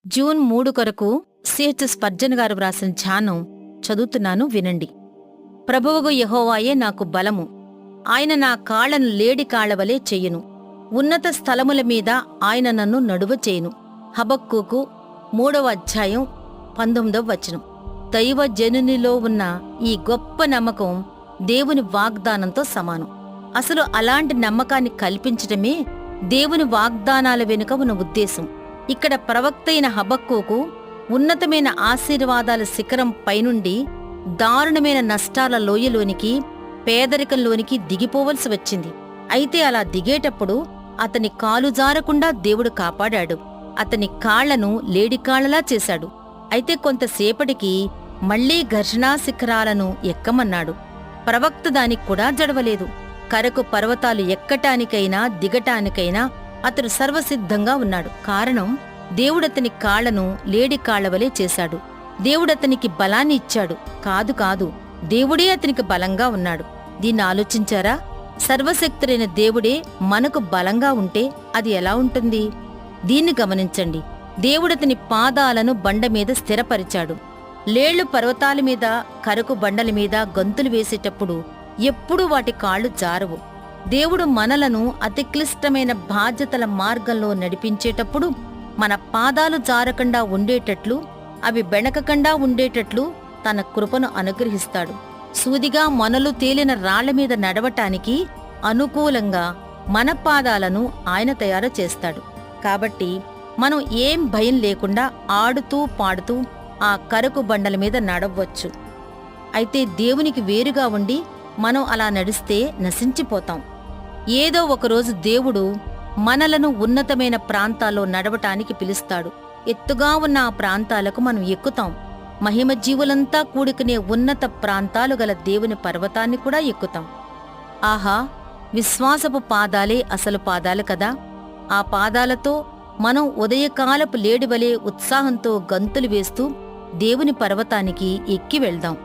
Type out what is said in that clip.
June 3 కొరకు CH Spurgeon గారు వ్రాసిన ధ్యానం చదువుతున్నాను, వినండి. ప్రభువుగు యెహోవాయే నాకు బలము, ఆయన నా కాళ్లను లేడి కాళ్లవలే చెయ్యును. ఉన్నత స్థలముల మీద ఆయన నన్ను నడువ చేయును. హబక్కూకు 3:19. దైవజనునిలో ఉన్న ఈ గొప్ప నమ్మకం దేవుని వాగ్దానంతో సమానం. అసలు అలాంటి నమ్మకాన్ని కల్పించటమే దేవుని వాగ్దానాల వెనుక ఉన్న ఉద్దేశం. ఇక్కడ ప్రవక్త అయిన హబక్కూకు ఉన్నతమైన ఆశీర్వాదాల శిఖరం పైనుండి దారుణమైన నష్టాల లోయలోనికి, పేదరికంలోనికి దిగిపోవలసి వచ్చింది. అయితే అలా దిగేటప్పుడు అతని కాలు జారకుండా దేవుడు కాపాడాడు. అతని కాళ్లను లేడికాళ్లలా చేశాడు. అయితే కొంతసేపటికి మళ్లీ ఘర్షణా శిఖరాలను ఎక్కమన్నాడు. ప్రవక్త దానికి కూడా జడవలేదు. కరకు పర్వతాలు ఎక్కటానికైనా దిగటానికైనా అతడు సర్వసిద్ధంగా ఉన్నాడు. కారణం, దేవుడతని కాళ్లను లేడి కాళ్లవలే చేశాడు. దేవుడతనికి బలాన్ని ఇచ్చాడు. కాదు, దేవుడే అతనికి బలంగా ఉన్నాడు. దీన్ని ఆలోచించారా? సర్వశక్తుడైన దేవుడే మనకు బలంగా ఉంటే అది ఎలా ఉంటుంది? దీన్ని గమనించండి. దేవుడతని పాదాలను బండమీద స్థిరపరిచాడు. లేళ్లు పర్వతాల మీద, కరకు బండల మీద గంతులు వేసేటప్పుడు ఎప్పుడూ వాటి కాళ్లు జారవు. దేవుడు మనలను అతి క్లిష్టమైన బాధ్యతల మార్గంలో నడిపించేటప్పుడు మన పాదాలు జారకుండా ఉండేటట్లు, అవి బెణకకుండా ఉండేటట్లు తన కృపను అనుగ్రహిస్తాడు. సూదిగా మొనలు తేలిన రాళ్లమీద నడవటానికి అనుకూలంగా మన పాదాలను ఆయన తయారు చేస్తాడు. కాబట్టి మనం ఏం భయం లేకుండా ఆడుతూ పాడుతూ ఆ కరకు బండల మీద నడవచ్చు. అయితే దేవునికి వేరుగా ఉండి మనం అలా నడిస్తే నశించిపోతాం. ఏదో ఒకరోజు దేవుడు మనలను ఉన్నతమైన ప్రాంతాల్లో నడవటానికి పిలుస్తాడు. ఎత్తుగా ఉన్న ఆ ప్రాంతాలకు మనం ఎక్కుతాం. మహిమ జీవులంతా కూడుకునే ఉన్నత ప్రాంతాలు గల దేవుని పర్వతాన్ని కూడా ఎక్కుతాం. ఆహా, విశ్వాసపు పాదాలే అసలు పాదాలు కదా! ఆ పాదాలతో మనం ఉదయకాలపు లేడివలే ఉత్సాహంతో గంతులు వేస్తూ దేవుని పర్వతానికి ఎక్కి వెళ్దాం.